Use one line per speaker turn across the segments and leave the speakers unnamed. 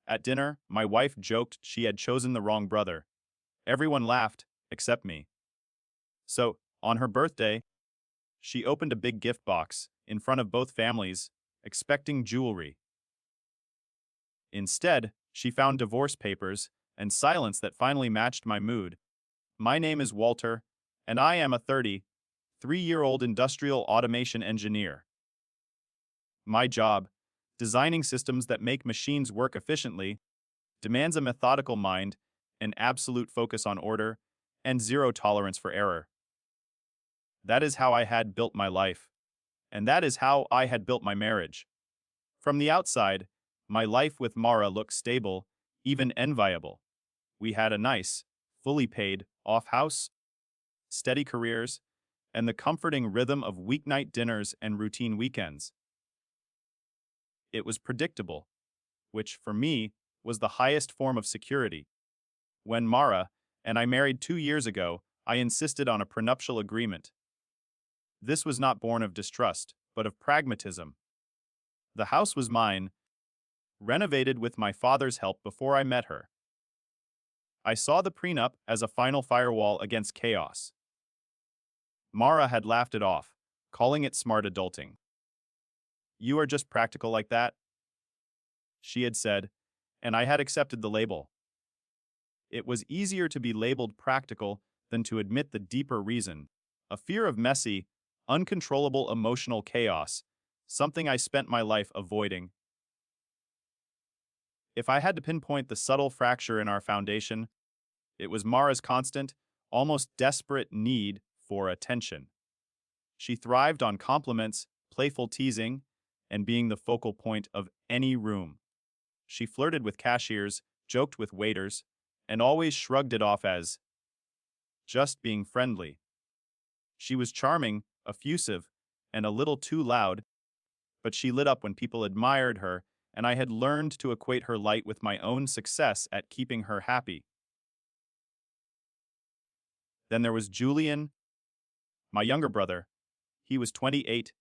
At dinner, my wife joked she had chosen the wrong brother. Everyone laughed, except me. So, on her birthday, she opened a big gift box in front of both families, expecting jewelry. Instead, she found divorce papers and silence that finally matched my mood. My name is Walter, and I am a 33-year-old industrial automation engineer. My job, designing systems that make machines work efficiently, demands a methodical mind, an absolute focus on order, and zero tolerance for error. That is how I had built my life, and that is how I had built my marriage. From the outside, my life with Mara looked stable, even enviable. We had a nice, fully paid, off-house, steady careers, and the comforting rhythm of weeknight dinners and routine weekends. It was predictable, which, for me, was the highest form of security. When Mara and I married 2 years ago, I insisted on a prenuptial agreement. This was not born of distrust, but of pragmatism. The house was mine, renovated with my father's help before I met her. I saw the prenup as a final firewall against chaos. Mara had laughed it off, calling it smart adulting. "You are just practical like that," she had said, and I had accepted the label. It was easier to be labeled practical than to admit the deeper reason, a fear of messy, uncontrollable emotional chaos, something I spent my life avoiding. If I had to pinpoint the subtle fracture in our foundation, it was Mara's constant, almost desperate need for attention. She thrived on compliments, playful teasing, and being the focal point of any room. She flirted with cashiers, joked with waiters, and always shrugged it off as just being friendly. She was charming, effusive, and a little too loud, but she lit up when people admired her, and I had learned to equate her light with my own success at keeping her happy. Then there was Julian, my younger brother. He was 28,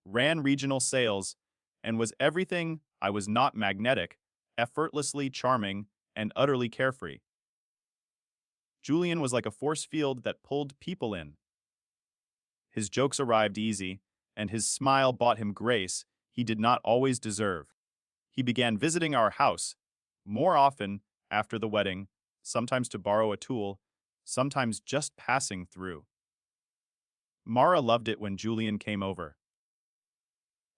ran regional sales, and was everything I was not: magnetic, effortlessly charming, and utterly carefree. Julian was like a force field that pulled people in. His jokes arrived easy, and his smile bought him grace he did not always deserve. He began visiting our house more often after the wedding, sometimes to borrow a tool, sometimes just passing through. Mara loved it when Julian came over.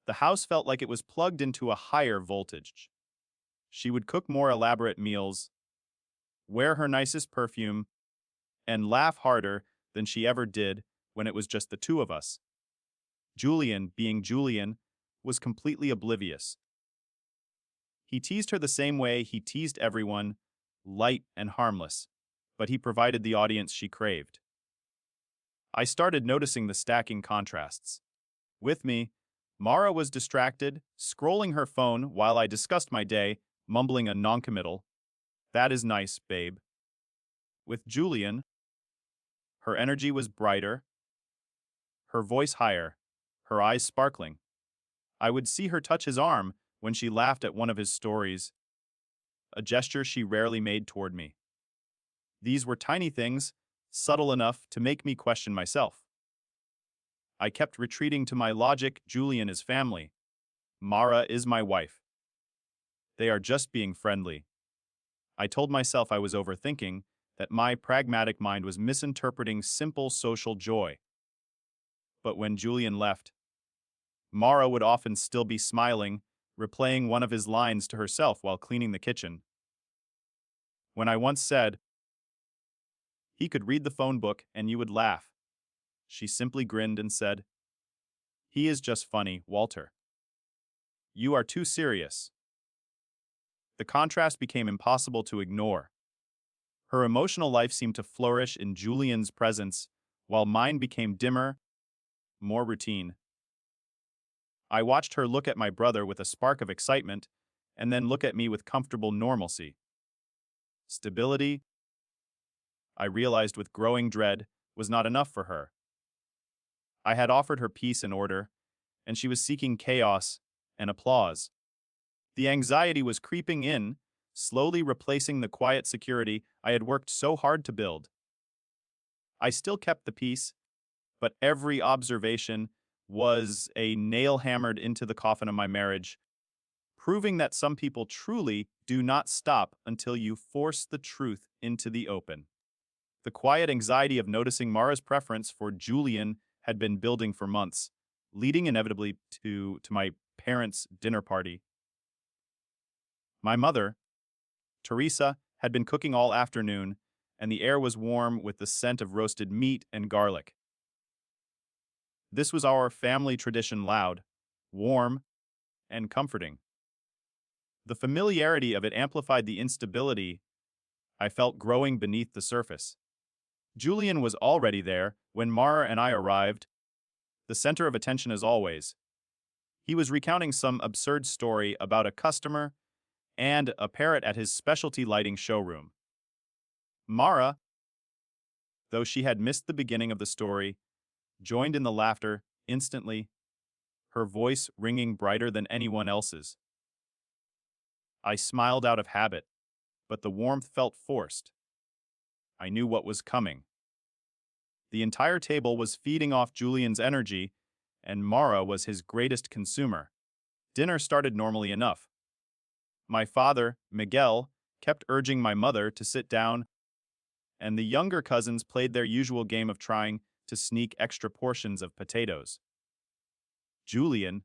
The house felt like it was plugged into a higher voltage. She would cook more elaborate meals, wear her nicest perfume, and laugh harder than she ever did when it was just the two of us. Julian, being Julian, was completely oblivious. He teased her the same way he teased everyone, light and harmless, but he provided the audience she craved. I started noticing the stacking contrasts. With me, Mara was distracted, scrolling her phone while I discussed my day, mumbling a noncommittal, "That is nice, babe." With Julian, her energy was brighter, her voice higher, her eyes sparkling. I would see her touch his arm when she laughed at one of his stories, a gesture she rarely made toward me. These were tiny things, subtle enough to make me question myself. I kept retreating to my logic: Julian is family. Mara is my wife. They are just being friendly. I told myself I was overthinking, that my pragmatic mind was misinterpreting simple social joy. But when Julian left, Mara would often still be smiling, replaying one of his lines to herself while cleaning the kitchen. When I once said, "He could read the phone book and you would laugh," she simply grinned and said, "He is just funny, Walter. You are too serious." The contrast became impossible to ignore. Her emotional life seemed to flourish in Julian's presence, while mine became dimmer, more routine. I watched her look at my brother with a spark of excitement, and then look at me with comfortable normalcy. Stability, I realized with growing dread, was not enough for her. I had offered her peace and order, and she was seeking chaos and applause. The anxiety was creeping in, slowly replacing the quiet security I had worked so hard to build. I still kept the peace, but every observation was a nail hammered into the coffin of my marriage, proving that some people truly do not stop until you force the truth into the open. The quiet anxiety of noticing Mara's preference for Julian had been building for months, leading inevitably to my parents' dinner party. My mother, Teresa, had been cooking all afternoon, and the air was warm with the scent of roasted meat and garlic. This was our family tradition, loud, warm, and comforting. The familiarity of it amplified the instability I felt growing beneath the surface. Julian was already there when Mara and I arrived, the center of attention as always. He was recounting some absurd story about a customer and a parrot at his specialty lighting showroom. Mara, though she had missed the beginning of the story, joined in the laughter instantly, her voice ringing brighter than anyone else's. I smiled out of habit, but the warmth felt forced. I knew what was coming. The entire table was feeding off Julian's energy, and Mara was his greatest consumer. Dinner started normally enough. My father, Miguel, kept urging my mother to sit down, and the younger cousins played their usual game of trying to sneak extra portions of potatoes. Julian,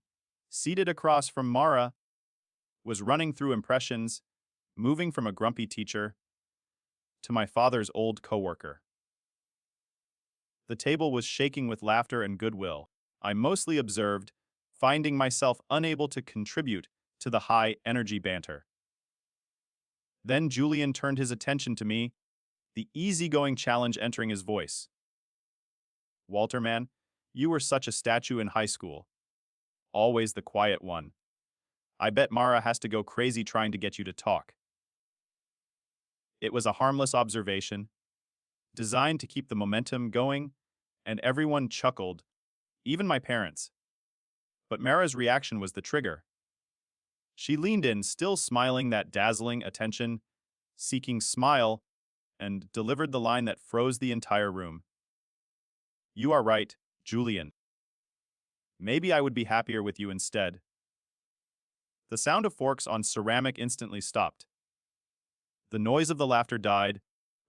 seated across from Mara, was running through impressions, moving from a grumpy teacher to my father's old coworker. The table was shaking with laughter and goodwill. I mostly observed, finding myself unable to contribute to the high-energy banter. Then Julian turned his attention to me, the easygoing challenge entering his voice. "Walter, man, you were such a statue in high school. Always the quiet one. I bet Mara has to go crazy trying to get you to talk." It was a harmless observation, designed to keep the momentum going, and everyone chuckled, even my parents. But Mara's reaction was the trigger. She leaned in, still smiling that dazzling attention, seeking smile, and delivered the line that froze the entire room. "You are right, Julian. Maybe I would be happier with you instead." The sound of forks on ceramic instantly stopped. The noise of the laughter died,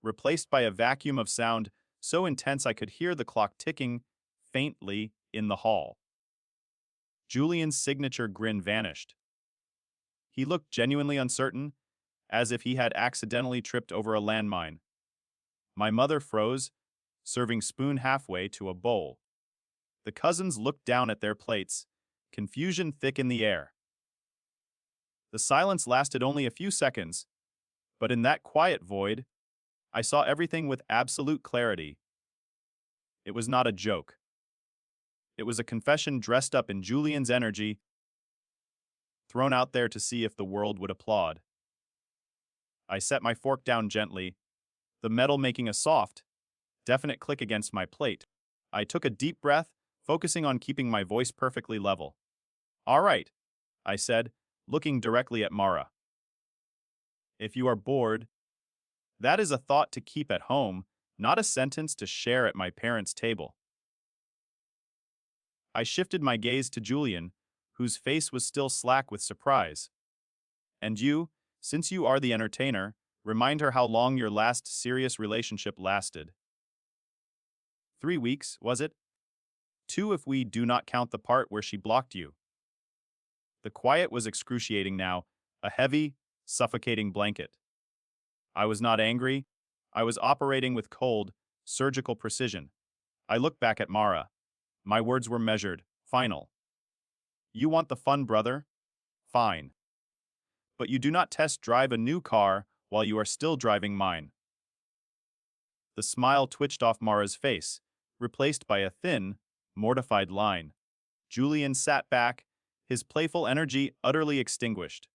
replaced by a vacuum of sound so intense I could hear the clock ticking faintly in the hall. Julian's signature grin vanished. He looked genuinely uncertain, as if he had accidentally tripped over a landmine. My mother froze, serving spoon halfway to a bowl. The cousins looked down at their plates, confusion thick in the air. The silence lasted only a few seconds, but in that quiet void, I saw everything with absolute clarity. It was not a joke. It was a confession dressed up in Julian's energy, thrown out there to see if the world would applaud. I set my fork down gently, the metal making a soft, definite click against my plate. I took a deep breath, focusing on keeping my voice perfectly level. "All right," I said, looking directly at Mara. "If you are bored, that is a thought to keep at home, not a sentence to share at my parents' table." I shifted my gaze to Julian, whose face was still slack with surprise. "And you, since you are the entertainer, remind her how long your last serious relationship lasted." 3 weeks, was it? 2 if we do not count the part where she blocked you. The quiet was excruciating now, a heavy, suffocating blanket. I was not angry. I was operating with cold, surgical precision. I looked back at Mara. My words were measured, final. "You want the fun, brother? Fine. But you do not test drive a new car while you are still driving mine." The smile twitched off Mara's face, replaced by a thin, mortified line. Julian sat back, his playful energy utterly extinguished.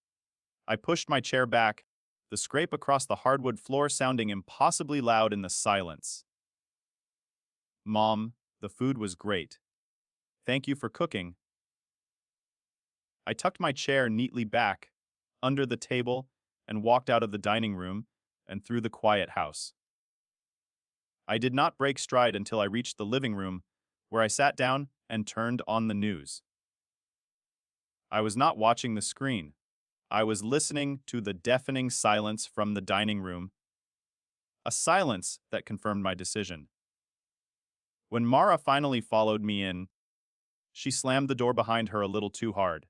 I pushed my chair back, the scrape across the hardwood floor sounding impossibly loud in the silence. "Mom, the food was great. Thank you for cooking." I tucked my chair neatly back, under the table, and walked out of the dining room and through the quiet house. I did not break stride until I reached the living room, where I sat down and turned on the news. I was not watching the screen. I was listening to the deafening silence from the dining room, a silence that confirmed my decision. When Mara finally followed me in, she slammed the door behind her a little too hard.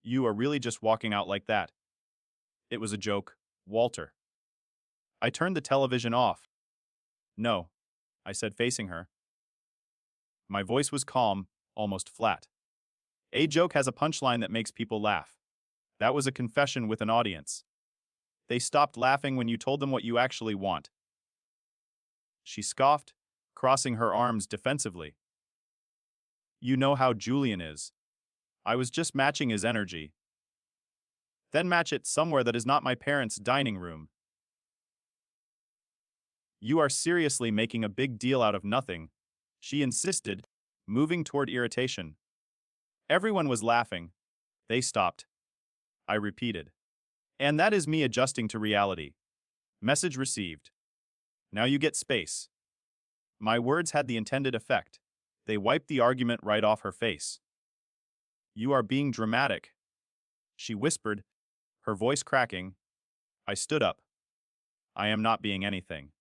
"You are really just walking out like that?" "It was a joke, Walter." I turned the television off. "No," I said, facing her. My voice was calm, almost flat. "A joke has a punchline that makes people laugh. That was a confession with an audience. They stopped laughing when you told them what you actually want." She scoffed, crossing her arms defensively. "You know how Julian is. I was just matching his energy." "Then match it somewhere that is not my parents' dining room." "You are seriously making a big deal out of nothing," she insisted, moving toward irritation. Everyone was laughing. They stopped. I repeated. "And that is me adjusting to reality." Message received. "Now you get space." My words had the intended effect. They wiped the argument right off her face. "You are being dramatic," she whispered, her voice cracking. I stood up. "I am not being anything.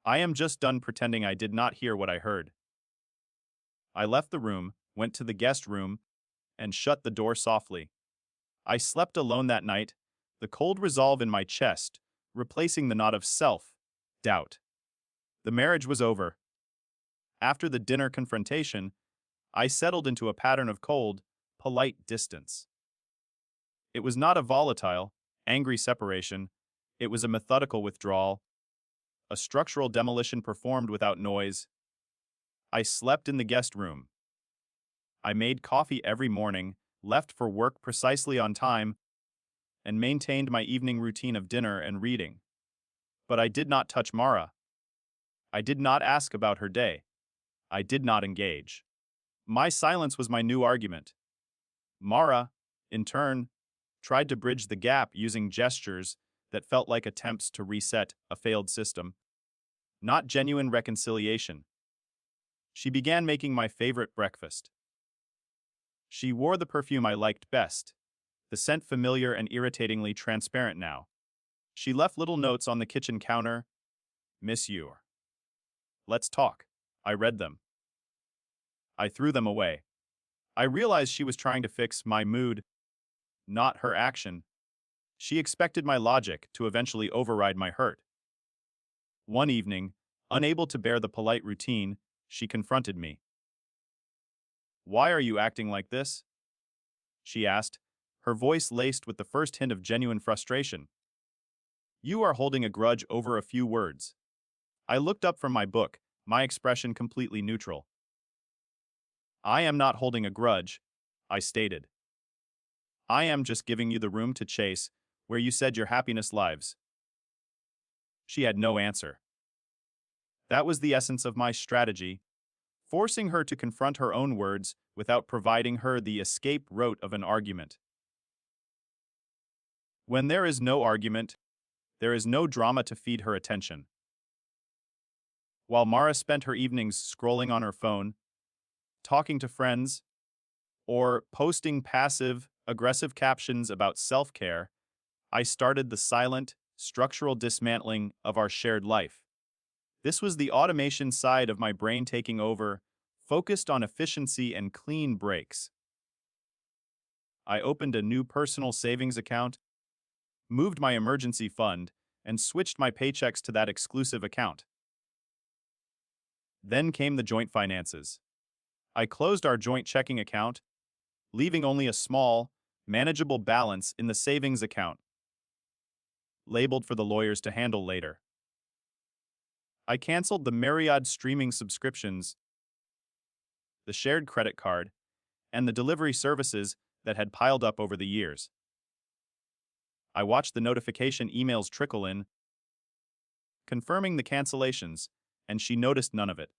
I am just done pretending I did not hear what I heard." I left the room, went to the guest room, and shut the door softly. I slept alone that night, the cold resolve in my chest, replacing the knot of self-doubt. The marriage was over. After the dinner confrontation, I settled into a pattern of cold, polite distance. It was not a volatile, angry separation. It was a methodical withdrawal, a structural demolition performed without noise. I slept in the guest room. I made coffee every morning, left for work precisely on time, and maintained my evening routine of dinner and reading. But I did not touch Mara. I did not ask about her day. I did not engage. My silence was my new argument. Mara, in turn, tried to bridge the gap using gestures that felt like attempts to reset a failed system, not genuine reconciliation. She began making my favorite breakfast. She wore the perfume I liked best, the scent familiar and irritatingly transparent now. She left little notes on the kitchen counter. "Miss you." "Let's talk." I read them. I threw them away. I realized she was trying to fix my mood, not her action. She expected my logic to eventually override my hurt. One evening, unable to bear the polite routine, she confronted me. "Why are you acting like this?" she asked, her voice laced with the first hint of genuine frustration. "You are holding a grudge over a few words." I looked up from my book, my expression completely neutral. "I am not holding a grudge," I stated. "I am just giving you the room to chase where you said your happiness lives." She had no answer. That was the essence of my strategy, forcing her to confront her own words without providing her the escape route of an argument. When there is no argument, there is no drama to feed her attention. While Mara spent her evenings scrolling on her phone, talking to friends, or posting passive, aggressive captions about self-care, I started the silent, structural dismantling of our shared life. This was the automation side of my brain taking over, focused on efficiency and clean breaks. I opened a new personal savings account, moved my emergency fund, and switched my paychecks to that exclusive account. Then came the joint finances. I closed our joint checking account, leaving only a small, manageable balance in the savings account, labeled for the lawyers to handle later. I canceled the myriad streaming subscriptions, the shared credit card, and the delivery services that had piled up over the years. I watched the notification emails trickle in, confirming the cancellations, and she noticed none of it.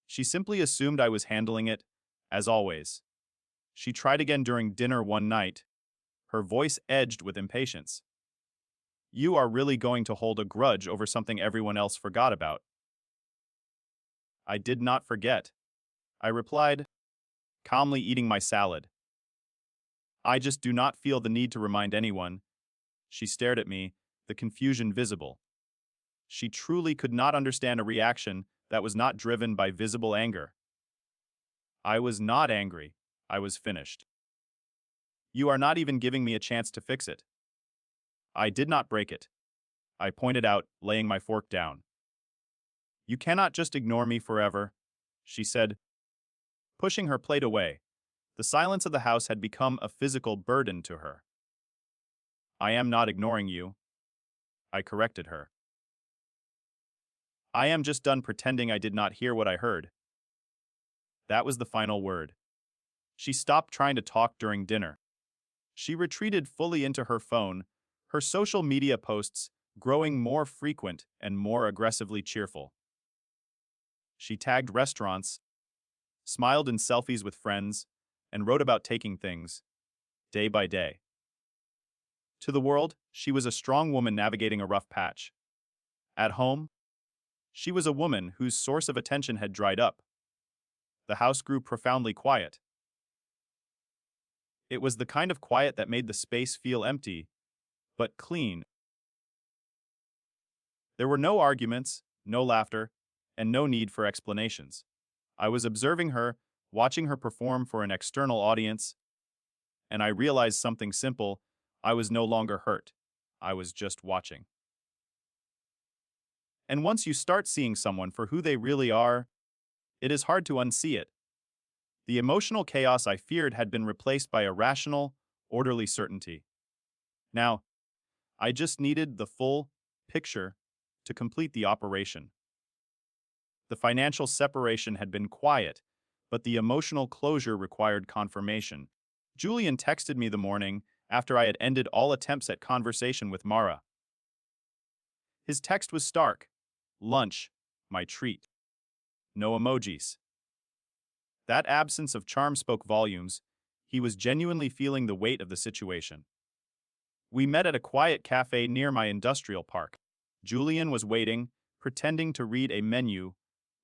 She simply assumed I was handling it, as always. She tried again during dinner one night, her voice edged with impatience. You are really going to hold a grudge over something everyone else forgot about? I did not forget, I replied, calmly eating my salad. I just do not feel the need to remind anyone. She stared at me, the confusion visible. She truly could not understand a reaction that was not driven by visible anger. I was not angry. I was finished. You are not even giving me a chance to fix it. I did not break it, I pointed out, laying my fork down. You cannot just ignore me forever, she said, pushing her plate away. The silence of the house had become a physical burden to her. I am not ignoring you, I corrected her. I am just done pretending I did not hear what I heard. That was the final word. She stopped trying to talk during dinner. She retreated fully into her phone, her social media posts growing more frequent and more aggressively cheerful. She tagged restaurants, smiled in selfies with friends, and wrote about taking things, day by day. To the world, she was a strong woman navigating a rough patch. At home, she was a woman whose source of attention had dried up. The house grew profoundly quiet. It was the kind of quiet that made the space feel empty, but clean. There were no arguments, no laughter, and no need for explanations. I was observing her, watching her perform for an external audience, and I realized something simple. I was no longer hurt. I was just watching. And once you start seeing someone for who they really are, it is hard to unsee it. The emotional chaos I feared had been replaced by a rational, orderly certainty. Now, I just needed the full picture to complete the operation. The financial separation had been quiet, but the emotional closure required confirmation. Julian texted me the morning after I had ended all attempts at conversation with Mara. His text was stark. Lunch, my treat. No emojis. That absence of charm spoke volumes. He was genuinely feeling the weight of the situation. We met at a quiet cafe near my industrial park. Julian was waiting, pretending to read a menu,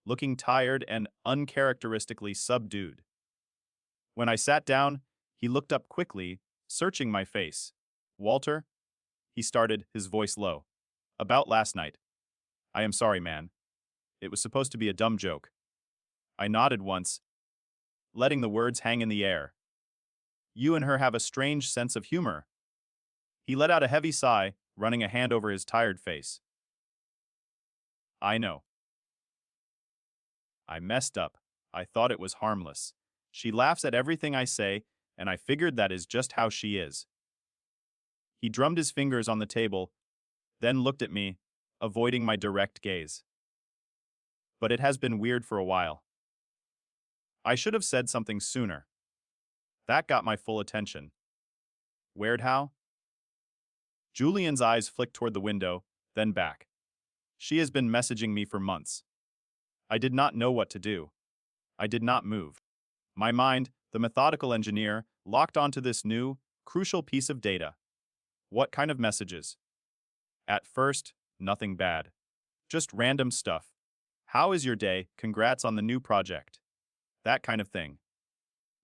looking tired and uncharacteristically subdued. When I sat down, he looked up quickly, searching my face. Walter? He started, his voice low. About last night. I am sorry, man. It was supposed to be a dumb joke. I nodded once, letting the words hang in the air. You and her have a strange sense of humor. He let out a heavy sigh, running a hand over his tired face. I know. I messed up. I thought it was harmless. She laughs at everything I say, and I figured that is just how she is. He drummed his fingers on the table, then looked at me, avoiding my direct gaze. But it has been weird for a while. I should have said something sooner. That got my full attention. Weird how? Julian's eyes flicked toward the window, then back. She has been messaging me for months. I did not know what to do. I did not move. My mind, the methodical engineer, locked onto this new, crucial piece of data. What kind of messages? At first, nothing bad. Just random stuff. How is your day? Congrats on the new project. That kind of thing.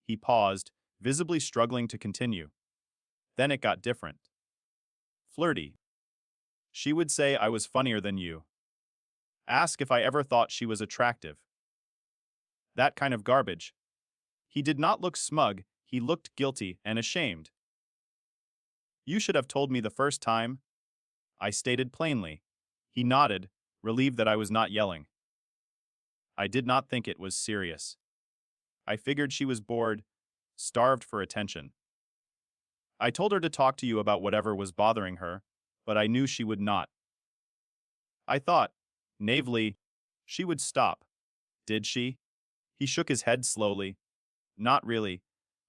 He paused, visibly struggling to continue. Then it got different. Flirty. She would say I was funnier than you. Ask if I ever thought she was attractive. That kind of garbage. He did not look smug, he looked guilty and ashamed. You should have told me the first time. I stated plainly. He nodded, relieved that I was not yelling. I did not think it was serious. I figured she was bored, starved for attention. I told her to talk to you about whatever was bothering her, but I knew she would not. I thought, naively, she would stop. Did she? He shook his head slowly. Not really.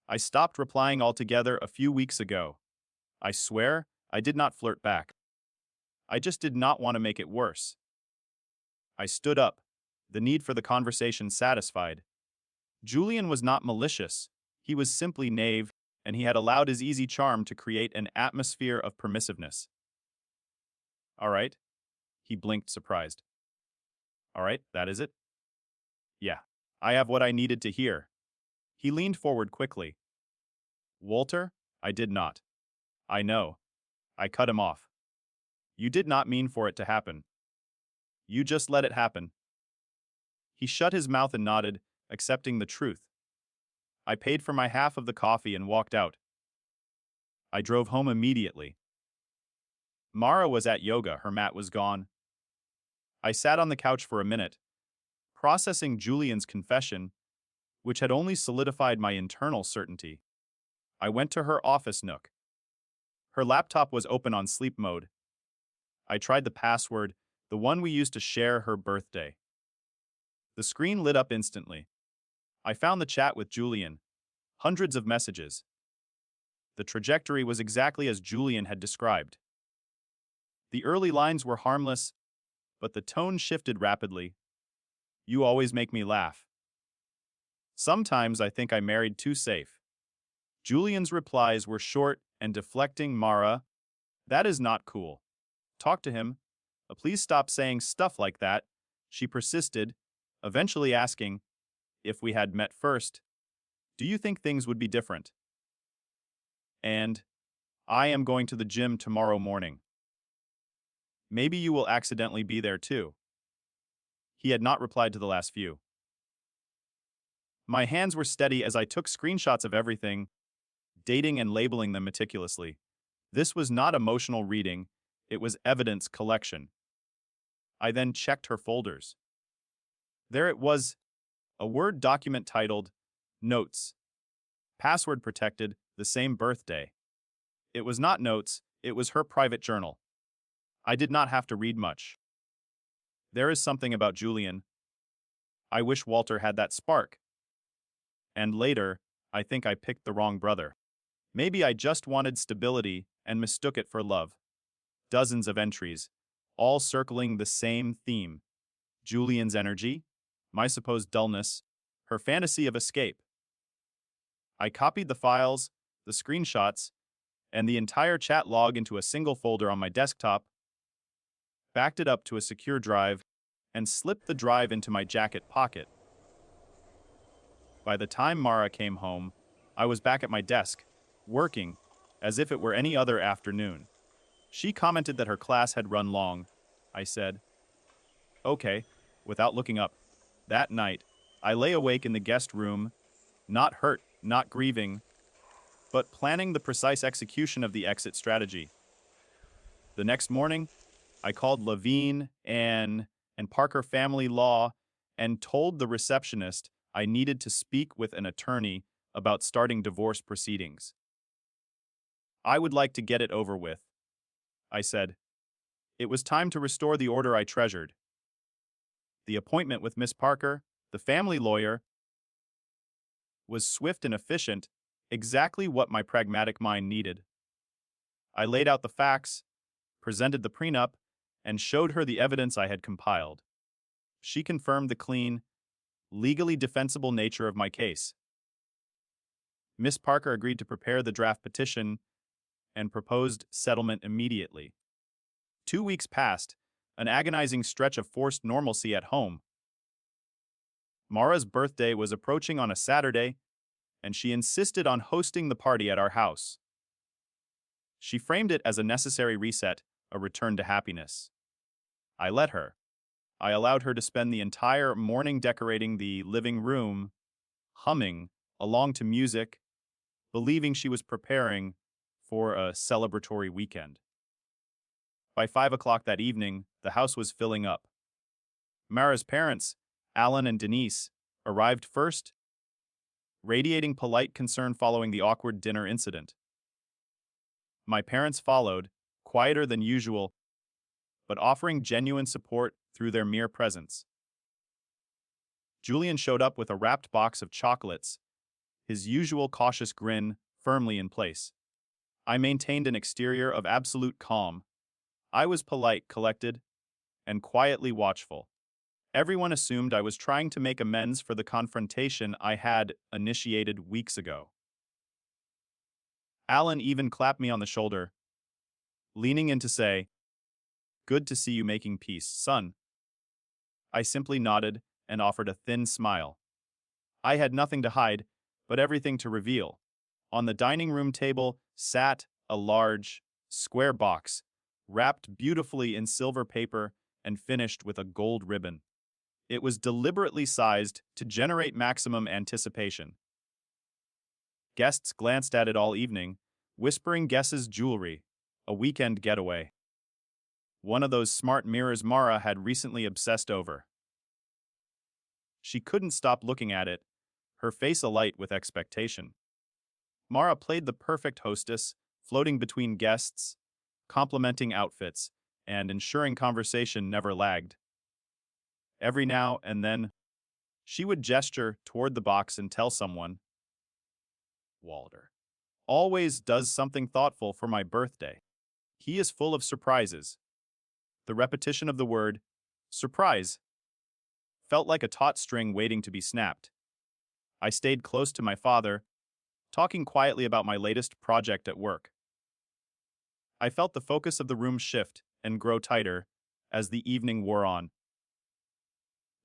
I stopped replying altogether a few weeks ago. I swear, I did not flirt back. I just did not want to make it worse. I stood up, the need for the conversation satisfied. Julian was not malicious. He was simply naive, and he had allowed his easy charm to create an atmosphere of permissiveness. All right, he blinked, surprised. All right, that is it? Yeah, I have what I needed to hear. He leaned forward quickly. Walter, I did not. I know. I cut him off. You did not mean for it to happen. You just let it happen. He shut his mouth and nodded, accepting the truth. I paid for my half of the coffee and walked out. I drove home immediately. Mara was at yoga, her mat was gone. I sat on the couch for a minute, processing Julian's confession, which had only solidified my internal certainty. I went to her office nook. Her laptop was open on sleep mode. I tried the password, the one we used to share her birthday. The screen lit up instantly. I found the chat with Julian. Hundreds of messages. The trajectory was exactly as Julian had described. The early lines were harmless, but the tone shifted rapidly. You always make me laugh. Sometimes I think I married too safe. Julian's replies were short and deflecting. Mara, that is not cool. Talk to him. Please stop saying stuff like that, she persisted, eventually asking, if we had met first, do you think things would be different? And, I am going to the gym tomorrow morning. Maybe you will accidentally be there too. He had not replied to the last few. My hands were steady as I took screenshots of everything, dating and labeling them meticulously. This was not emotional reading, it was evidence collection. I then checked her folders. There it was, a Word document titled, Notes. Password protected, the same birthday. It was not notes, it was her private journal. I did not have to read much. There is something about Julian. I wish Walter had that spark. And later, I think I picked the wrong brother. Maybe I just wanted stability and mistook it for love. Dozens of entries, all circling the same theme. Julian's energy, my supposed dullness, her fantasy of escape. I copied the files, the screenshots, and the entire chat log into a single folder on my desktop, backed it up to a secure drive, and slipped the drive into my jacket pocket. By the time Mara came home, I was back at my desk, working, as if it were any other afternoon. She commented that her class had run long. I said, okay, without looking up. That night, I lay awake in the guest room, not hurt, not grieving, but planning the precise execution of the exit strategy. The next morning, I called Levine, Anne, and Parker Family Law and told the receptionist I needed to speak with an attorney about starting divorce proceedings. I would like to get it over with, I said. It was time to restore the order I treasured. The appointment with Miss Parker, the family lawyer, was swift and efficient, exactly what my pragmatic mind needed. I laid out the facts, presented the prenup, and showed her the evidence I had compiled. She confirmed the clean, legally defensible nature of my case. Miss Parker agreed to prepare the draft petition and proposed settlement immediately. 2 weeks passed, an agonizing stretch of forced normalcy at home. Mara's birthday was approaching on a Saturday, and she insisted on hosting the party at our house. She framed it as a necessary reset, a return to happiness. I let her. I allowed her to spend the entire morning decorating the living room, humming along to music, believing she was preparing for a celebratory weekend. By 5 o'clock that evening, the house was filling up. Mara's parents, Alan and Denise, arrived first, radiating polite concern following the awkward dinner incident. My parents followed, quieter than usual, but offering genuine support through their mere presence. Julian showed up with a wrapped box of chocolates, his usual cautious grin firmly in place. I maintained an exterior of absolute calm. I was polite, collected, and quietly watchful. Everyone assumed I was trying to make amends for the confrontation I had initiated weeks ago. Alan even clapped me on the shoulder, leaning in to say, "Good to see you making peace, son." I simply nodded and offered a thin smile. I had nothing to hide, but everything to reveal. On the dining room table sat a large, square box, wrapped beautifully in silver paper and finished with a gold ribbon. It was deliberately sized to generate maximum anticipation. Guests glanced at it all evening, whispering guesses jewelry, a weekend getaway. One of those smart mirrors Mara had recently obsessed over. She couldn't stop looking at it, her face alight with expectation. Mara played the perfect hostess, floating between guests, complimenting outfits, and ensuring conversation never lagged. Every now and then, she would gesture toward the box and tell someone, "Walter always does something thoughtful for my birthday. He is full of surprises." The repetition of the word, surprise, felt like a taut string waiting to be snapped. I stayed close to my father, talking quietly about my latest project at work. I felt the focus of the room shift and grow tighter as the evening wore on.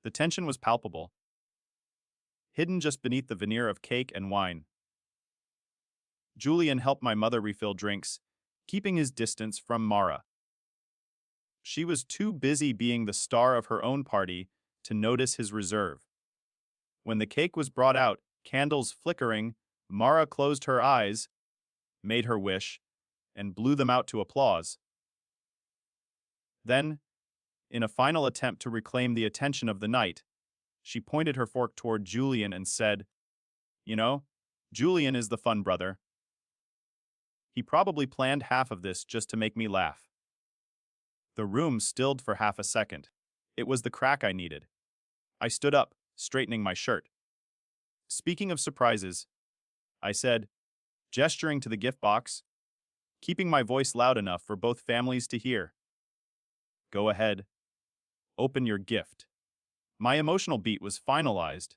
The tension was palpable, hidden just beneath the veneer of cake and wine. Julian helped my mother refill drinks, keeping his distance from Mara. She was too busy being the star of her own party to notice his reserve. When the cake was brought out, candles flickering, Mara closed her eyes, made her wish, and blew them out to applause. Then, in a final attempt to reclaim the attention of the night, she pointed her fork toward Julian and said, "You know, Julian is the fun brother. He probably planned half of this just to make me laugh." The room stilled for half a second. It was the crack I needed. I stood up, straightening my shirt. "Speaking of surprises," I said, gesturing to the gift box, keeping my voice loud enough for both families to hear. "Go ahead. Open your gift." My emotional beat was finalized.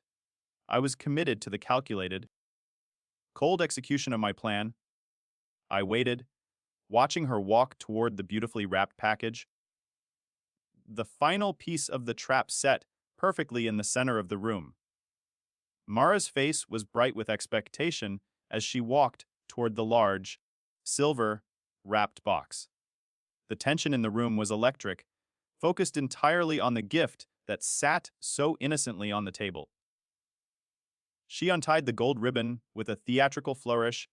I was committed to the calculated, cold execution of my plan. I waited, watching her walk toward the beautifully wrapped package. The final piece of the trap set perfectly in the center of the room. Mara's face was bright with expectation as she walked toward the large, silver, wrapped box. The tension in the room was electric, focused entirely on the gift that sat so innocently on the table. She untied the gold ribbon with a theatrical flourish,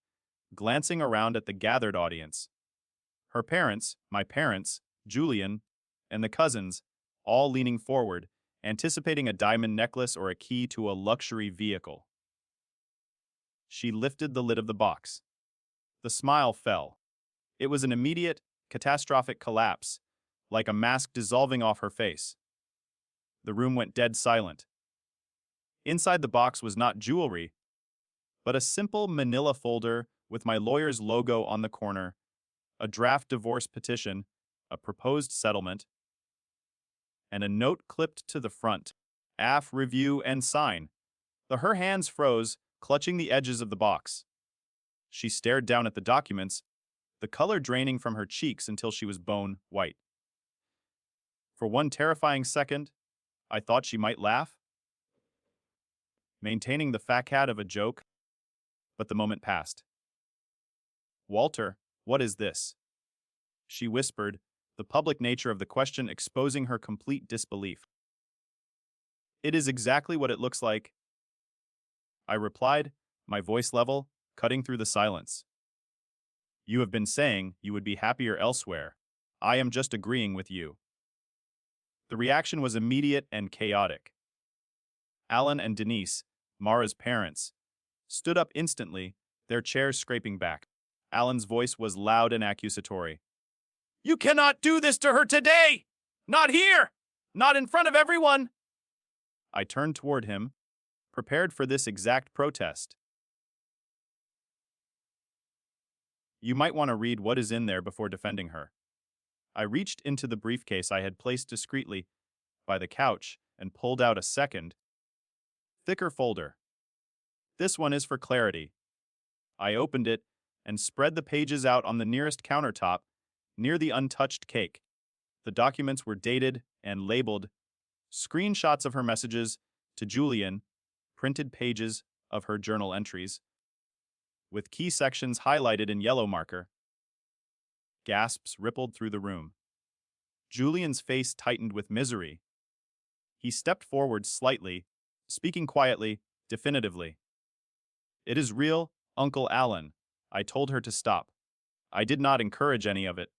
glancing around at the gathered audience. Her parents, my parents, Julian, and the cousins, all leaning forward, anticipating a diamond necklace or a key to a luxury vehicle. She lifted the lid of the box. The smile fell. It was an immediate, catastrophic collapse, like a mask dissolving off her face. The room went dead silent. Inside the box was not jewelry, but a simple manila folder with my lawyer's logo on the corner, a draft divorce petition, a proposed settlement, and a note clipped to the front, "AF review and sign." Her hands froze, clutching the edges of the box. She stared down at the documents, the color draining from her cheeks until she was bone white. For one terrifying second, I thought she might laugh, maintaining the facade of a joke, but the moment passed. "Walter, what is this?" she whispered, the public nature of the question exposing her complete disbelief. "It is exactly what it looks like," I replied, my voice level, cutting through the silence. "You have been saying you would be happier elsewhere. I am just agreeing with you." The reaction was immediate and chaotic. Alan and Denise, Mara's parents, stood up instantly, their chairs scraping back. Alan's voice was loud and accusatory. "You cannot do this to her today! Not here! Not in front of everyone!" I turned toward him, prepared for this exact protest. "You might want to read what is in there before defending her." I reached into the briefcase I had placed discreetly by the couch and pulled out a second, thicker folder. "This one is for clarity." I opened it, and spread the pages out on the nearest countertop near the untouched cake. The documents were dated and labeled screenshots of her messages to Julian, printed pages of her journal entries, with key sections highlighted in yellow marker. Gasps rippled through the room. Julian's face tightened with misery. He stepped forward slightly, speaking quietly, definitively. "It is real, Uncle Alan." I told her to stop. I did not encourage any of it.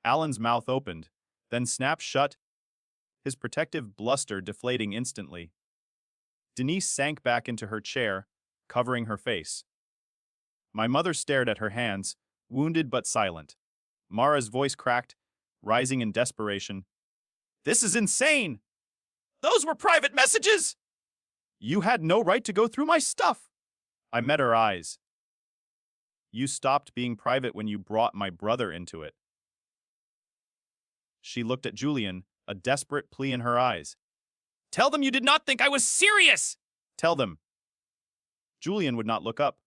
Alan's mouth opened, then snapped shut, his protective bluster deflating instantly. Denise sank back into her chair, covering her face. My mother stared at her hands, wounded but silent. Mara's voice cracked, rising in desperation. "This is insane! Those were private messages! You had no right to go through my stuff!" I met her eyes. "You stopped being private when you brought my brother into it." She looked at Julian, a desperate plea in her eyes. "Tell them you did not think I was serious! Tell them." Julian would not look up.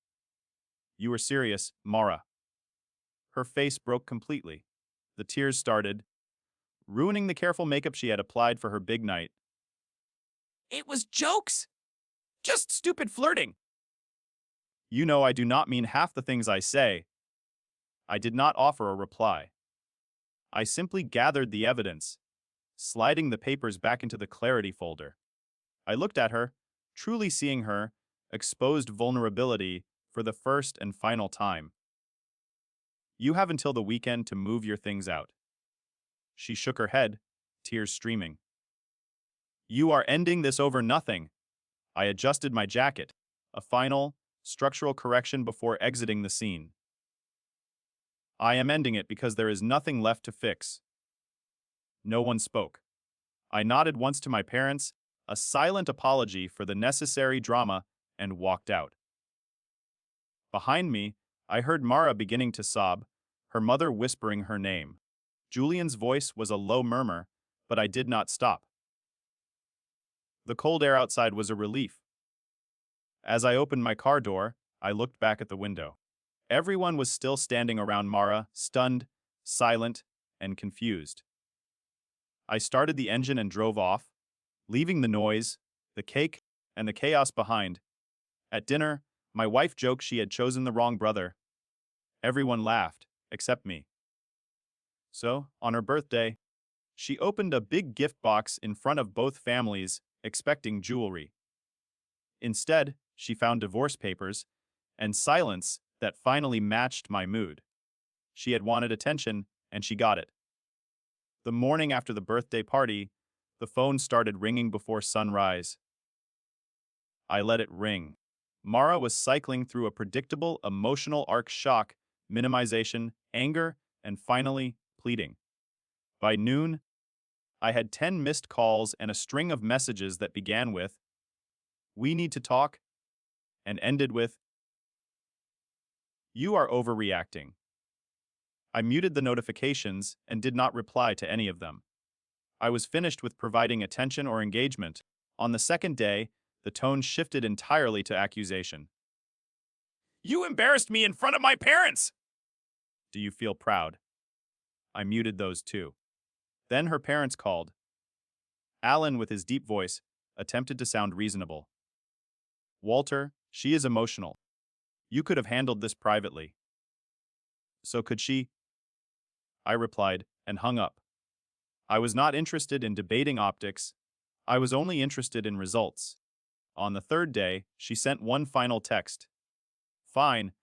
"You were serious, Mara." Her face broke completely. The tears started, ruining the careful makeup she had applied for her big night. "It was jokes! Just stupid flirting." "You know I do not mean half the things I say." I did not offer a reply. I simply gathered the evidence, sliding the papers back into the clarity folder. I looked at her, truly seeing her exposed vulnerability for the first and final time. "You have until the weekend to move your things out." She shook her head, tears streaming. "You are ending this over nothing." I adjusted my jacket, a final, structural correction before exiting the scene. "I am ending it because there is nothing left to fix." No one spoke. I nodded once to my parents, a silent apology for the necessary drama, and walked out. Behind me, I heard Mara beginning to sob, her mother whispering her name. Julian's voice was a low murmur, but I did not stop. The cold air outside was a relief. As I opened my car door, I looked back at the window. Everyone was still standing around Mara, stunned, silent, and confused. I started the engine and drove off, leaving the noise, the cake, and the chaos behind. At dinner, my wife joked she had chosen the wrong brother. Everyone laughed, except me. So, on her birthday, she opened a big gift box in front of both families, expecting jewelry. Instead, she found divorce papers and silence that finally matched my mood. She had wanted attention, and she got it. The morning after the birthday party, the phone started ringing before sunrise. I let it ring. Mara was cycling through a predictable emotional arc: shock, minimization, anger, and finally, pleading. By noon, I had 10 missed calls and a string of messages that began with, "We need to talk," and ended with, "You are overreacting." I muted the notifications and did not reply to any of them. I was finished with providing attention or engagement. On the second day, the tone shifted entirely to accusation. "You embarrassed me in front of my parents!" "Do you feel proud?" I muted those too. Then her parents called. Alan, with his deep voice, attempted to sound reasonable. "Walter, she is emotional. You could have handled this privately." "So could she?" I replied and hung up. I was not interested in debating optics. I was only interested in results. On the third day, she sent one final text. "Fine,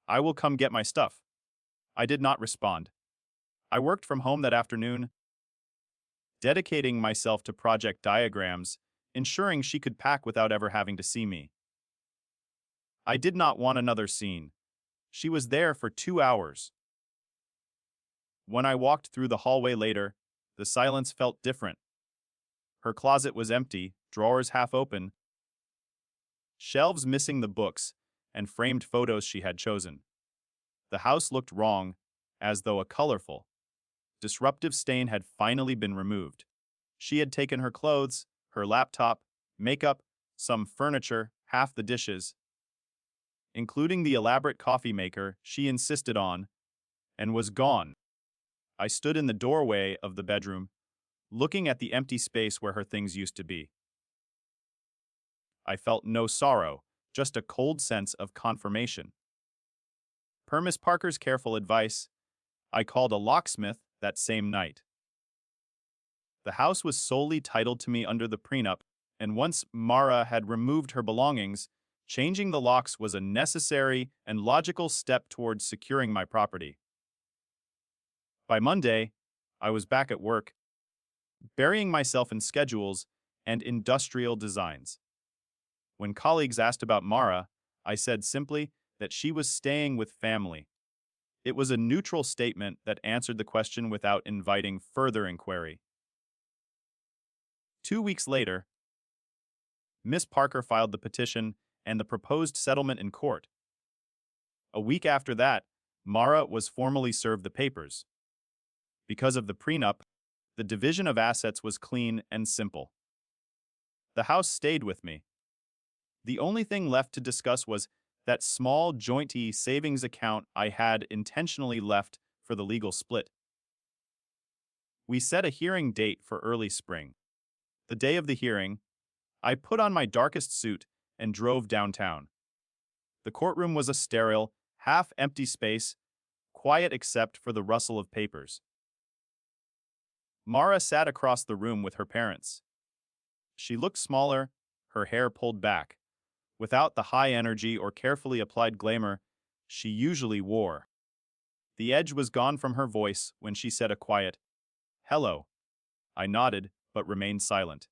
I will come get my stuff." I did not respond. I worked from home that afternoon, dedicating myself to project diagrams, ensuring she could pack without ever having to see me. I did not want another scene. She was there for 2 hours. When I walked through the hallway later, the silence felt different. Her closet was empty, drawers half open, shelves missing the books and framed photos she had chosen. The house looked wrong, as though a colorful, disruptive stain had finally been removed. She had taken her clothes, her laptop, makeup, some furniture, half the dishes. including the elaborate coffee maker she insisted on, and was gone. I stood in the doorway of the bedroom, looking at the empty space where her things used to be. I felt no sorrow, just a cold sense of confirmation. Per Miss Parker's careful advice, I called a locksmith that same night. The house was solely titled to me under the prenup, and once Mara had removed her belongings, changing the locks was a necessary and logical step towards securing my property. By Monday, I was back at work, burying myself in schedules and industrial designs. When colleagues asked about Mara, I said simply that she was staying with family. It was a neutral statement that answered the question without inviting further inquiry. 2 weeks later, Miss Parker filed the petition and the proposed settlement in court. A week after that, Mara was formally served the papers. Because of the prenup, the division of assets was clean and simple. The house stayed with me. The only thing left to discuss was that small joint-y savings account I had intentionally left for the legal split. We set a hearing date for early spring. The day of the hearing, I put on my darkest suit and drove downtown. The courtroom was a sterile, half-empty space, quiet except for the rustle of papers. Mara sat across the room with her parents. She looked smaller, her hair pulled back, without the high energy or carefully applied glamour she usually wore. The edge was gone from her voice when she said a quiet, "Hello." I nodded, but remained silent.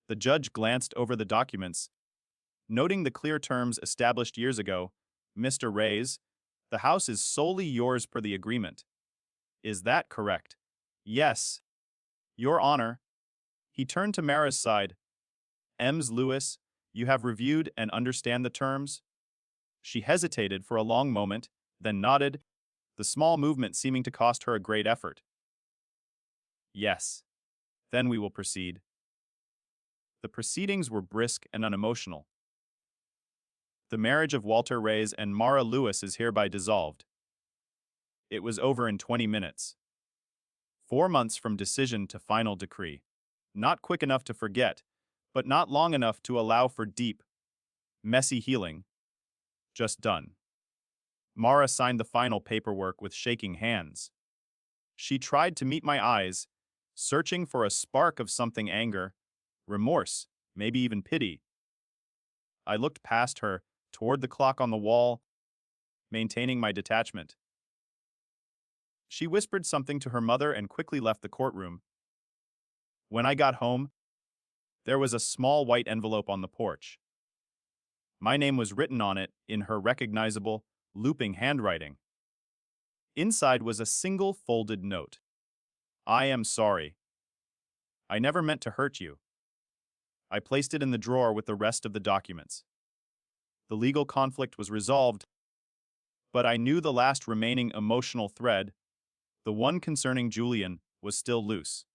The judge glanced over the documents, noting the clear terms established years ago. "Mr. Reyes, the house is solely yours per the agreement. Is that correct?" "Yes, Your Honor." He turned to Mara's side. "Ms. Lewis, you have reviewed and understand the terms?" She hesitated for a long moment, then nodded, the small movement seeming to cost her a great effort. "Yes. Then we will proceed." The proceedings were brisk and unemotional. "The marriage of Walter Reyes and Mara Lewis is hereby dissolved." It was over in 20 minutes. 4 months from decision to final decree. Not quick enough to forget, but not long enough to allow for deep, messy healing. Just done. Mara signed the final paperwork with shaking hands. She tried to meet my eyes, searching for a spark of something: anger, remorse, maybe even pity. I looked past her, toward the clock on the wall, maintaining my detachment. She whispered something to her mother and quickly left the courtroom. When I got home, there was a small white envelope on the porch. My name was written on it in her recognizable, looping handwriting. Inside was a single folded note. "I am sorry. I never meant to hurt you." I placed it in the drawer with the rest of the documents. The legal conflict was resolved, but I knew the last remaining emotional thread, the one concerning Julian, was still loose.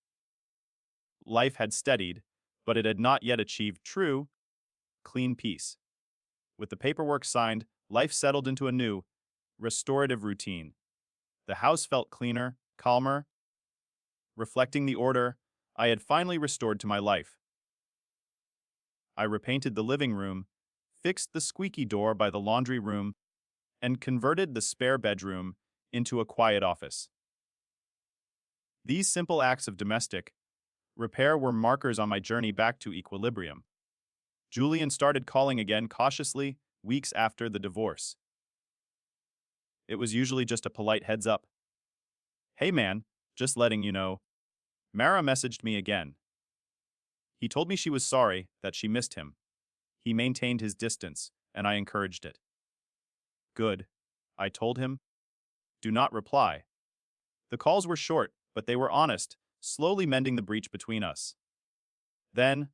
Life had steadied, but it had not yet achieved true, clean peace. With the paperwork signed, life settled into a new, restorative routine. The house felt cleaner, calmer, reflecting the order I had finally restored to my life. I repainted the living room, fixed the squeaky door by the laundry room, and converted the spare bedroom into a quiet office. These simple acts of domestic repair were markers on my journey back to equilibrium. Julian started calling again cautiously weeks after the divorce. It was usually just a polite heads up. "Hey man, just letting you know." Mara messaged me again. He told me she was sorry, that she missed him. He maintained his distance, and I encouraged it. "Good," I told him. "Do not reply." The calls were short, but they were honest, slowly mending the breach between us. Then,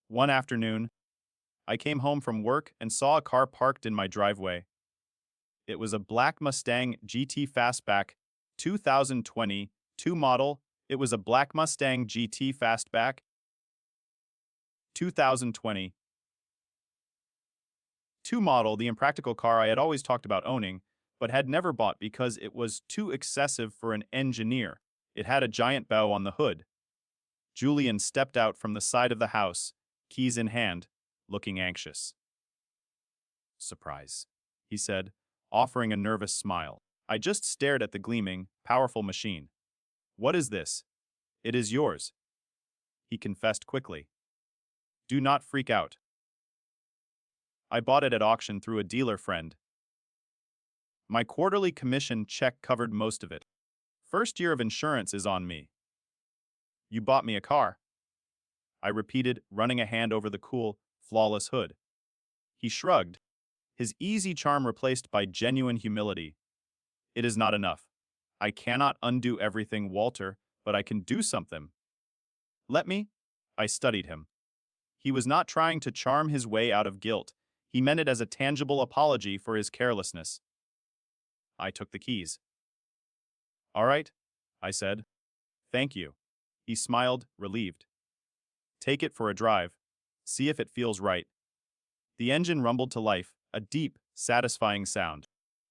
one afternoon, I came home from work and saw a car parked in my driveway. It was a black Mustang GT Fastback, 2022 model. It was a black Mustang GT Fastback, 2022 2 model, the impractical car I had always talked about owning, but had never bought because it was too excessive for an engineer. It had a giant bow on the hood. Julian stepped out from the side of the house, keys in hand, looking anxious. "Surprise," he said, offering a nervous smile. I just stared at the gleaming, powerful machine. "What is this?" "It is yours," he confessed quickly. "Do not freak out. I bought it at auction through a dealer friend. My quarterly commission check covered most of it. First year of insurance is on me." "You bought me a car," I repeated, running a hand over the cool, flawless hood. He shrugged, his easy charm replaced by genuine humility. "It is not enough. I cannot undo everything, Walter, but I can do something." "Let me?" I studied him. He was not trying to charm his way out of guilt. He meant it as a tangible apology for his carelessness. I took the keys. "All right," I said. "Thank you." He smiled, relieved. "Take it for a drive. See if it feels right." The engine rumbled to life, a deep, satisfying sound.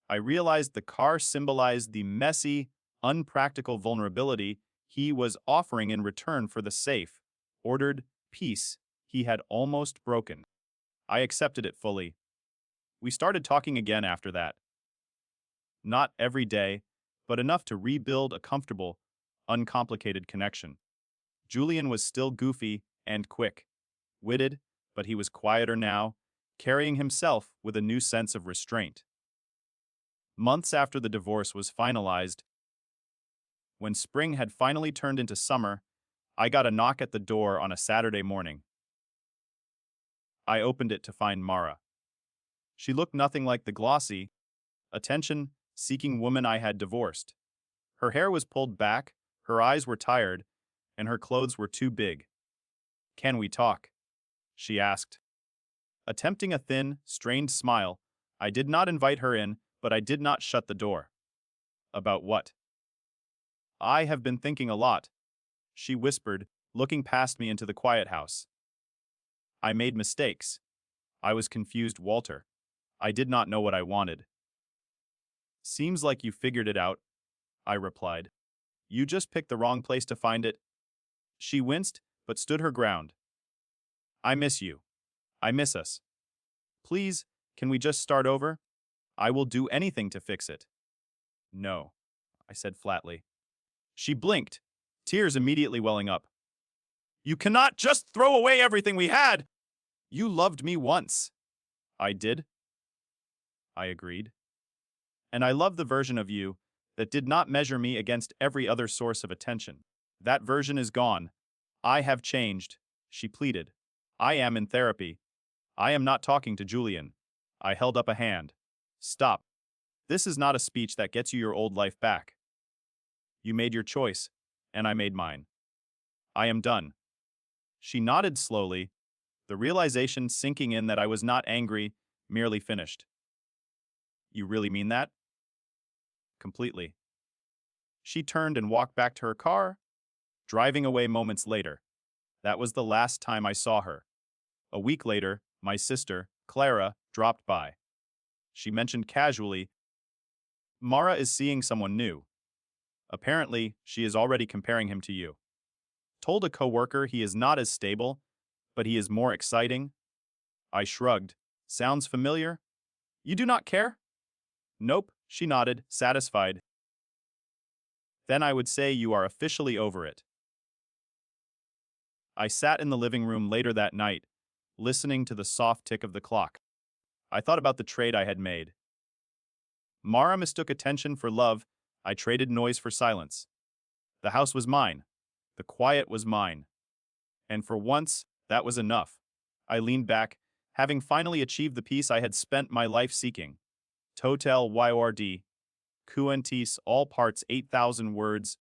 I realized the car symbolized the messy, unpractical vulnerability he was offering in return for the safe, ordered peace he had almost broken. I accepted it fully. We started talking again after that. Not every day, but enough to rebuild a comfortable, uncomplicated connection. Julian was still goofy and quick-witted, but he was quieter now, carrying himself with a new sense of restraint. Months after the divorce was finalized, when spring had finally turned into summer, I got a knock at the door on a Saturday morning. I opened it to find Mara. She looked nothing like the glossy, attention-seeking woman I had divorced. Her hair was pulled back, her eyes were tired, and her clothes were too big. "Can we talk?" she asked. Attempting a thin, strained smile, I did not invite her in, but I did not shut the door. "About what?" "I have been thinking a lot," she whispered, looking past me into the quiet house. "I made mistakes. I was confused, Walter. I did not know what I wanted." "Seems like you figured it out," I replied. "You just picked the wrong place to find it." She winced, but stood her ground. "I miss you. I miss us. Please, can we just start over? I will do anything to fix it." "No," I said flatly. She blinked, tears immediately welling up. "You cannot just throw away everything we had! You loved me once." "I did," I agreed. "And I love the version of you that did not measure me against every other source of attention. That version is gone. I have changed," she pleaded. "I am in therapy. I am not talking to Julian." I held up a hand. "Stop. This is not a speech that gets you your old life back. You made your choice, and I made mine. I am done." She nodded slowly, the realization sinking in that I was not angry, merely finished. "You really mean that?" "Completely." She turned and walked back to her car, driving away moments later. That was the last time I saw her. A week later, my sister, Clara, dropped by. She mentioned casually, "Mara is seeing someone new. Apparently, she is already comparing him to you. Told a coworker he is not as stable, but he is more exciting." I shrugged. "Sounds familiar? You do not care?" "Nope," she nodded, satisfied. "Then I would say you are officially over it." I sat in the living room later that night, listening to the soft tick of the clock. I thought about the trade I had made. Mara mistook attention for love. I traded noise for silence. The house was mine. The quiet was mine. And for once, that was enough. I leaned back, having finally achieved the peace I had spent my life seeking. Total Yord. Cuentis, all parts 8,000 words,